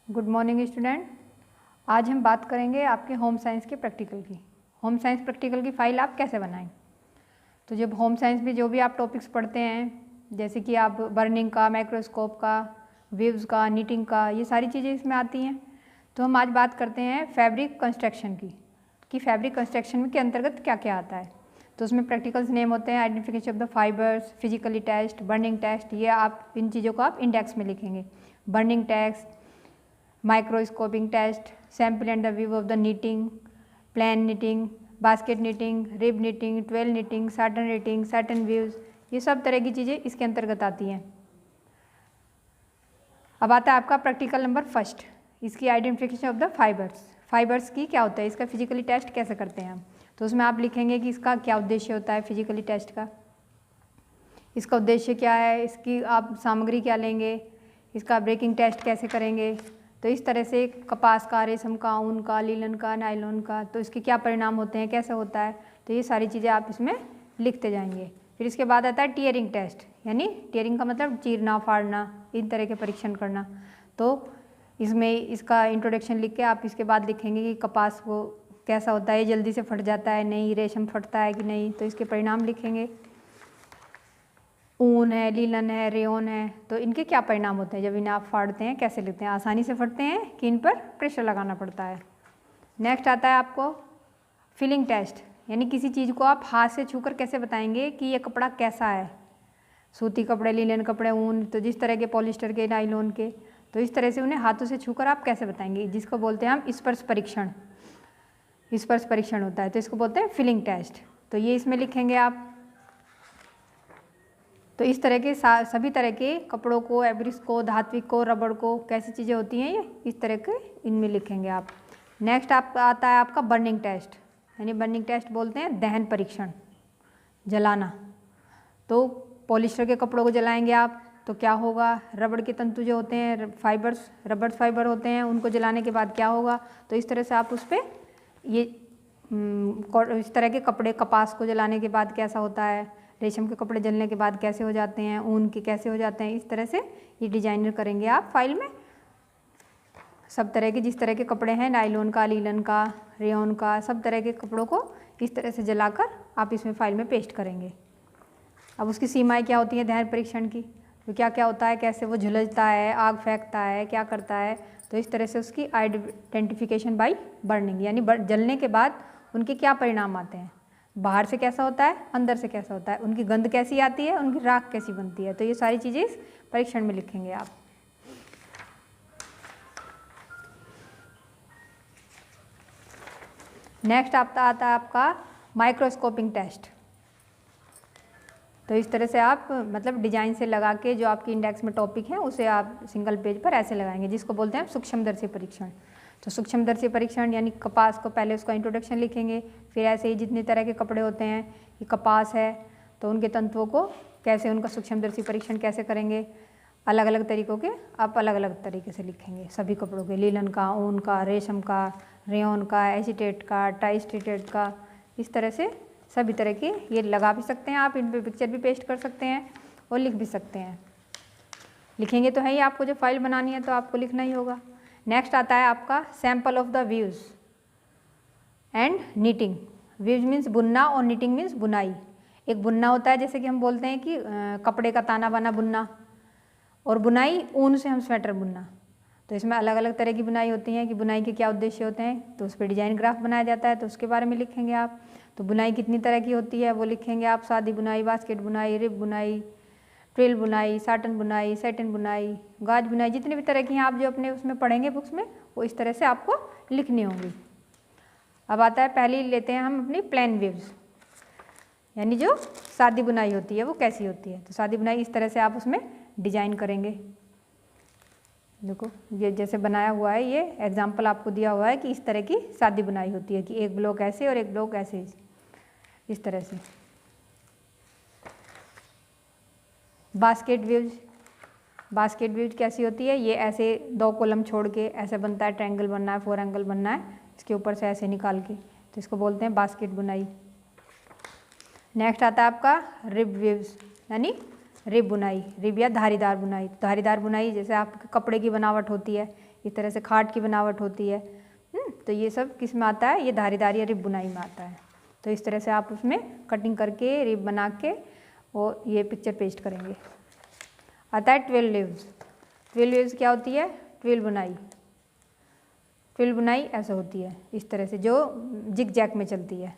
Good morning student. आज हम बात करेंगे आपके होम साइंस के प्रैक्टिकल की। होम साइंस प्रैक्टिकल की फ़ाइल आप कैसे बनाएं। तो जब होम साइंस में जो भी आप टॉपिक्स पढ़ते हैं, जैसे कि आप बर्निंग का, माइक्रोस्कोप का, वेव्स का, नीटिंग का, ये सारी चीज़ें इसमें आती हैं। तो हम आज बात करते हैं फैब्रिक कंस्ट्रक्शन की, कि फैब्रिक कंस्ट्रक्शन के अंतर्गत क्या क्या आता है। तो उसमें प्रैक्टिकल्स नेम होते हैं identification of the fibers, physically test, burning test. ये आप इन चीज़ों को आप इंडेक्स में लिखेंगे। Burning test, microscoping test, sample and the weave of the knitting, plain knitting, basket knitting, rib knitting, twill knitting, satin knitting, satin weaves, ये सब तरह की चीज़ें इसके अंतर्गत आती हैं। अब आता है आपका प्रैक्टिकल नंबर फर्स्ट, इसकी identification of the fibres. Fibres की क्या होता है, इसका फिजिकली टेस्ट कैसे करते हैं हम। तो उसमें आप लिखेंगे कि इसका क्या उद्देश्य होता है फिजिकली टेस्ट का, इसका उद्देश्य क्या है, इसकी आप सामग्री क्या लेंगे, इसका ब्रेकिंग टेस्ट कैसे करेंगे। तो इस तरह से कपास का, रेशम का, ऊन का, लीलन का, नायलॉन का, तो इसके क्या परिणाम होते हैं, कैसे होता है, तो ये सारी चीज़ें आप इसमें लिखते जाएंगे। फिर इसके बाद आता है टीयरिंग टेस्ट, यानी टीयरिंग का मतलब चीरना, फाड़ना, इन तरह के परीक्षण करना। तो इसमें इसका इंट्रोडक्शन लिख के आप इसके बाद लिखेंगे कि कपास को कैसा होता है, जल्दी से फट जाता है नहीं, रेशम फटता है कि नहीं, तो इसके परिणाम लिखेंगे। ऊन है, लीलन है, रेयन है, तो इनके क्या परिणाम होते हैं जब इन्हें आप फाड़ते हैं, कैसे लिखते हैं, आसानी से फटते हैं कि इन पर प्रेशर लगाना पड़ता है। नेक्स्ट आता है आपको फीलिंग टेस्ट, यानी किसी चीज़ को आप हाथ से छूकर कैसे बताएंगे कि ये कपड़ा कैसा है। सूती कपड़े, लीलन कपड़े, ऊन, तो जिस तरह के पॉलिस्टर के, नायलॉन के, तो इस तरह से उन्हें हाथों से छूकर आप कैसे बताएंगे, जिसको बोलते हैं हम स्पर्श परीक्षण। स्पर्श परीक्षण होता है, तो इसको बोलते हैं फीलिंग टेस्ट। तो ये इसमें लिखेंगे आप। तो इस तरह के सभी तरह के कपड़ों को, एब्रिक्स को, धात्विक को, रबड़ को, कैसी चीज़ें होती हैं ये, इस तरह के इनमें लिखेंगे आप। नेक्स्ट आता है आपका बर्निंग टेस्ट, यानी बर्निंग टेस्ट बोलते हैं दहन परीक्षण, जलाना। तो पॉलिस्टर के कपड़ों को जलाएंगे आप तो क्या होगा, रबड़ के तंतु जो होते हैं, फाइबर्स, रबड़ फाइबर होते हैं, उनको जलाने के बाद क्या होगा। तो इस तरह से आप उस पर ये इस तरह के कपड़े, कपास को जलाने के बाद कैसा होता है, रेशम के कपड़े जलने के बाद कैसे हो जाते हैं, ऊन के कैसे हो जाते हैं, इस तरह से ये डिजाइनर करेंगे आप फाइल में। सब तरह के जिस तरह के कपड़े हैं, नायलॉन का, लीलन का, रेयन का, सब तरह के कपड़ों को इस तरह से जलाकर आप इसमें फाइल में पेस्ट करेंगे। अब उसकी सीमाएं क्या होती हैं दहन परीक्षण की, तो क्या क्या होता है, कैसे वो झुलसता है, आग फेंकता है, क्या करता है। तो इस तरह से उसकी आइडेंटिफिकेशन बाय बर्निंग, यानी जलने के बाद उनके क्या परिणाम आते हैं, बाहर से कैसा होता है, अंदर से कैसा होता है, उनकी गंध कैसी आती है, उनकी राख कैसी बनती है। तो ये सारी चीज़ें इस परीक्षण में लिखेंगे आप। नेक्स्ट आता है आपका माइक्रोस्कोपिंग टेस्ट। तो इस तरह से आप मतलब डिजाइन से लगा के जो आपकी इंडेक्स में टॉपिक है उसे आप सिंगल पेज पर ऐसे लगाएंगे, जिसको बोलते हैं सूक्ष्मदर्शी परीक्षण। तो सूक्ष्मदर्शी परीक्षण यानी कपास को पहले उसका इंट्रोडक्शन लिखेंगे, फिर ऐसे ही जितने तरह के कपड़े होते हैं, कि कपास है तो उनके तंतुओं को कैसे, उनका सूक्ष्मदर्शी परीक्षण कैसे करेंगे, अलग अलग तरीक़ों के आप अलग अलग तरीके से लिखेंगे सभी कपड़ों के, लीलन का, ऊन का, रेशम का, रेयन का, एसीटेट का, टाइस्टेटेट का, इस तरह से सभी तरह के ये लगा भी सकते हैं आप, इन पर पिक्चर भी पेस्ट कर सकते हैं और लिख भी सकते हैं। लिखेंगे तो है ही, आपको जो फाइल बनानी है तो आपको लिखना ही होगा। नेक्स्ट आता है आपका sample of the views and knitting. Views means बुनना और नीटिंग मीन्स बुनाई। एक बुनना होता है, जैसे कि हम बोलते हैं कि कपड़े का ताना बाना बुनना, और बुनाई ऊन से हम स्वेटर बुनना। तो इसमें अलग अलग तरह की बुनाई होती हैं कि बुनाई के क्या उद्देश्य होते हैं, तो उस पर डिजाइन ग्राफ बनाया जाता है, तो उसके बारे में लिखेंगे आप। तो बुनाई कितनी तरह की होती है वो लिखेंगे आप, सादी बुनाई, बास्केट बुनाई, रिब बुनाई, ट्विल बुनाई, साटन बुनाई, सैटिन बुनाई, गाज बुनाई, जितनी भी तरह की हैं आप जो अपने उसमें पढ़ेंगे बुक्स में, वो इस तरह से आपको लिखनी होंगी। अब आता है, पहले लेते हैं हम अपनी प्लेन वेव्स, यानी जो सादी बुनाई होती है वो कैसी होती है। तो सादी बुनाई इस तरह से आप उसमें डिजाइन करेंगे। देखो ये जैसे बनाया हुआ है, ये एग्जाम्पल आपको दिया हुआ है कि इस तरह की सादी बुनाई होती है कि एक ब्लॉक ऐसे और एक ब्लॉक ऐसे, इस तरह से। बास्केट व्यूज, बास्केट व्यूज कैसी होती है, ये ऐसे दो कॉलम छोड़ के ऐसे बनता है, ट्रायंगल बनना है, फोर एंगल बनना है, इसके ऊपर से ऐसे निकाल के, तो इसको बोलते हैं बास्केट बुनाई। नेक्स्ट आता है आपका रिब व्यूज, यानी रिब बुनाई, रिब या धारीदार बुनाई। धारीदार बुनाई जैसे आपके कपड़े की बनावट होती है, इस तरह से खाट की बनावट होती है। तो ये सब किस में आता है, ये धारीदार या रिब बुनाई में आता है। तो इस तरह से आप उसमें कटिंग करके रिब बना के और ये पिक्चर पेस्ट करेंगे। आता है 12 लीव्स। 12 लीव्स क्या होती है, ट्विल बुनाई। ट्विल बुनाई ऐसे होती है इस तरह से, जो जिग जैग में चलती है,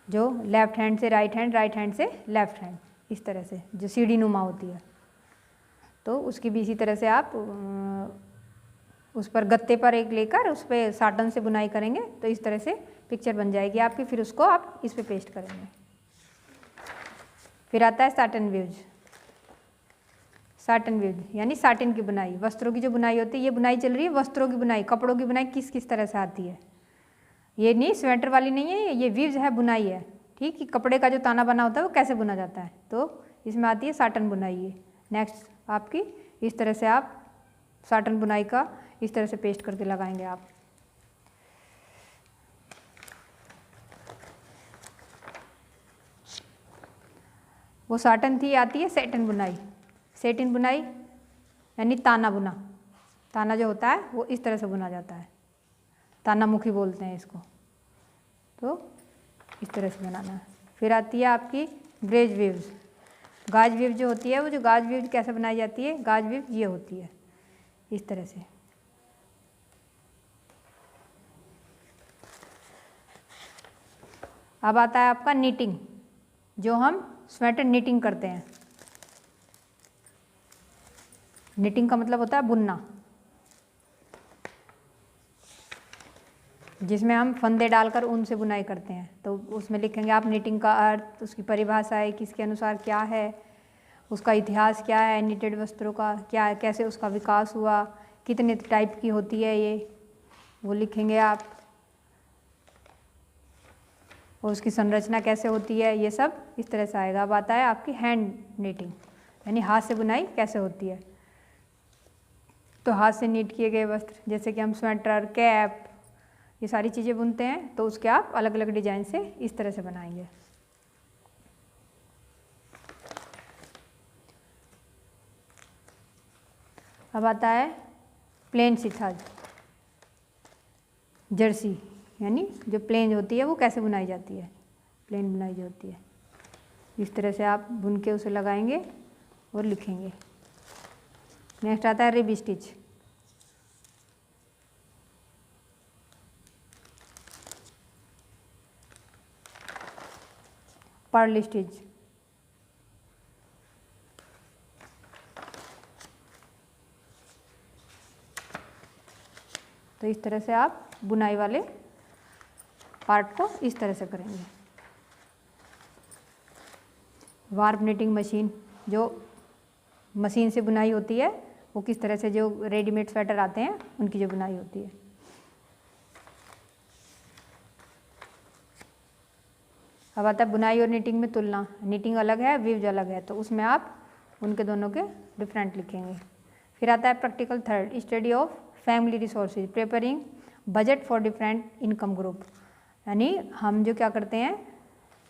जो लेफ्ट हैंड से राइट हैंड, राइट हैंड से लेफ्ट हैंड, इस तरह से जो सीढ़ी नुमा होती है। तो उसकी भी इसी तरह से आप उस पर गत्ते पर एक लेकर उस पर साटन से बुनाई करेंगे तो इस तरह से पिक्चर बन जाएगी आपकी। फिर उसको आप इस पे पेस्ट करेंगे। फिर आता है साटन व्यूज। साटन व्यूज यानी साटिन की बुनाई, वस्त्रों की जो बुनाई होती है, ये बुनाई चल रही है वस्त्रों की बुनाई। कपड़ों की बुनाई किस किस तरह से आती है, ये नहीं स्वेटर वाली नहीं है, ये व्यूज है, बुनाई है। ठीक, कि कपड़े का जो ताना बना होता है वो कैसे बुना जाता है, तो इसमें आती है साटन बुनाई। है नेक्स्ट आपकी इस तरह से आप साटन बुनाई का इस तरह से पेस्ट करके लगाएंगे आप। वो साटन थी, आती है सैटिन बुनाई। सैटिन बुनाई यानी ताना बुना। ताना जो होता है वो इस तरह से बुना जाता है, ताना मुखी बोलते हैं इसको। तो इस तरह से बनाना है। फिर आती है आपकी ग्रेज वेव्स। गाज वेव जो होती है, वो जो गाज वेव कैसे बनाई जाती है, गाज वेव ये होती है इस तरह से। अब आता है आपका नीटिंग, जो हम स्वेटर नीटिंग करते हैं। नीटिंग का मतलब होता है बुनना, जिसमें हम फंदे डालकर ऊन से बुनाई करते हैं। तो उसमें लिखेंगे आप नीटिंग का अर्थ, उसकी परिभाषा है, किसके अनुसार क्या है, उसका इतिहास क्या है, निटेड वस्त्रों का क्या है, कैसे उसका विकास हुआ, कितने टाइप की होती है ये, वो लिखेंगे आप। और उसकी संरचना कैसे होती है, ये सब इस तरह से आएगा। अब आता है आपकी हैंड नीटिंग, यानी हाथ से बुनाई कैसे होती है। तो हाथ से नीट किए गए वस्त्र, जैसे कि हम स्वेटर, कैप, ये सारी चीज़ें बुनते हैं, तो उसके आप अलग अलग डिजाइन से इस तरह से बनाएंगे। अब आता है प्लेन सिथाज, जर्सी, यानी जो प्लेन होती है वो कैसे बुनाई जाती है, प्लेन बुनाई जो होती है इस तरह से आप बुन के उसे लगाएंगे और लिखेंगे। नेक्स्ट आता है रिब स्टिच। पर्ल स्टिच, तो इस तरह से आप बुनाई वाले पार्ट को इस तरह से करेंगे। वार्प निटिंग मशीन, जो मशीन से बुनाई होती है, वो किस तरह से जो रेडीमेड स्वेटर आते हैं उनकी जो बुनाई होती है। अब आता है बुनाई और निटिंग में तुलना। निटिंग अलग है, वीव्स अलग है, तो उसमें आप उनके दोनों के डिफरेंट लिखेंगे। फिर आता है practical third, study of family resources, preparing budget for different income group. यानी हम जो क्या करते हैं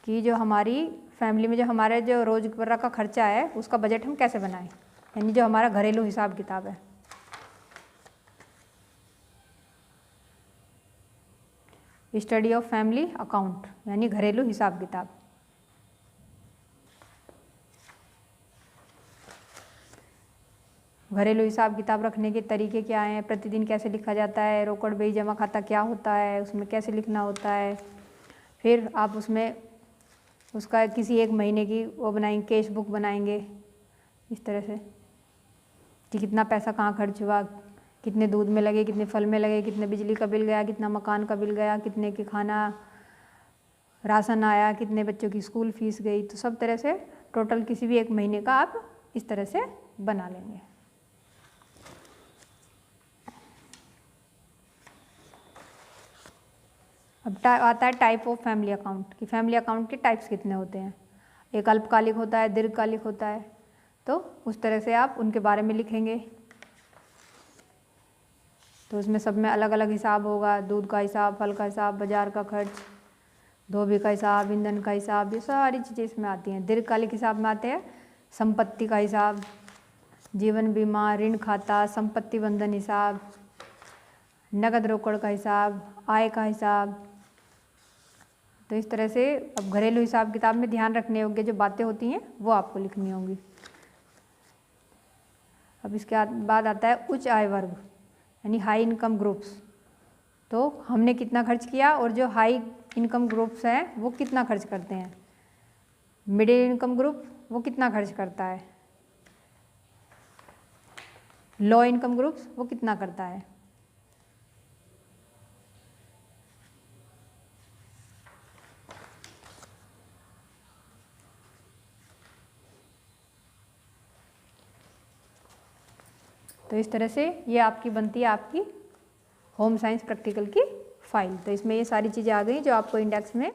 कि जो हमारी फैमिली में जो हमारे जो रोज़मर्रा का खर्चा है उसका बजट हम कैसे बनाएं, यानी जो हमारा घरेलू हिसाब किताब है। स्टडी ऑफ फैमिली अकाउंट, यानी घरेलू हिसाब किताब। घरेलू हिसाब किताब रखने के तरीके क्या हैं, प्रतिदिन कैसे लिखा जाता है, रोकड़ बही जमा खाता क्या होता है, उसमें कैसे लिखना होता है। फिर आप उसमें उसका किसी एक महीने की वो बनाएंगे, कैश बुक बनाएंगे इस तरह से कि कितना पैसा कहाँ खर्च हुआ, कितने दूध में लगे, कितने फल में लगे, कितने बिजली का बिल गया, कितना मकान का बिल गया, कितने के खाना राशन आया, कितने बच्चों की स्कूल फीस गई। तो सब तरह से टोटल किसी भी एक महीने का आप इस तरह से बना लेंगे। अब आता है टाइप ऑफ फैमिली अकाउंट, कि फैमिली अकाउंट के टाइप्स कितने होते हैं। एक अल्पकालिक होता है, दीर्घकालिक होता है, तो उस तरह से आप उनके बारे में लिखेंगे। तो उसमें सब में अलग अलग हिसाब होगा, दूध का हिसाब, फल का हिसाब, बाजार का खर्च, धोबी का हिसाब, ईंधन का हिसाब, ये सारी चीज़ें इसमें आती हैं। दीर्घकालिक हिसाब में आते हैं संपत्ति का हिसाब, जीवन बीमा, ऋण खाता, संपत्ति बंधन हिसाब, नकद रोकड़ का हिसाब, आय का हिसाब। तो इस तरह से अब घरेलू हिसाब किताब में ध्यान रखने योग्य जो बातें होती हैं वो आपको लिखनी होंगी। अब इसके बाद आता है उच्च आय वर्ग यानी हाई इनकम ग्रुप्स। तो हमने कितना खर्च किया और जो हाई इनकम ग्रुप्स हैं वो कितना खर्च करते हैं। मिडिल इनकम ग्रुप वो कितना खर्च करता है, लो इनकम ग्रुप्स वो कितना करता है। तो इस तरह से ये आपकी बनती है आपकी होम साइंस प्रैक्टिकल की फाइल। तो इसमें ये सारी चीज़ें आ गई जो आपको इंडेक्स में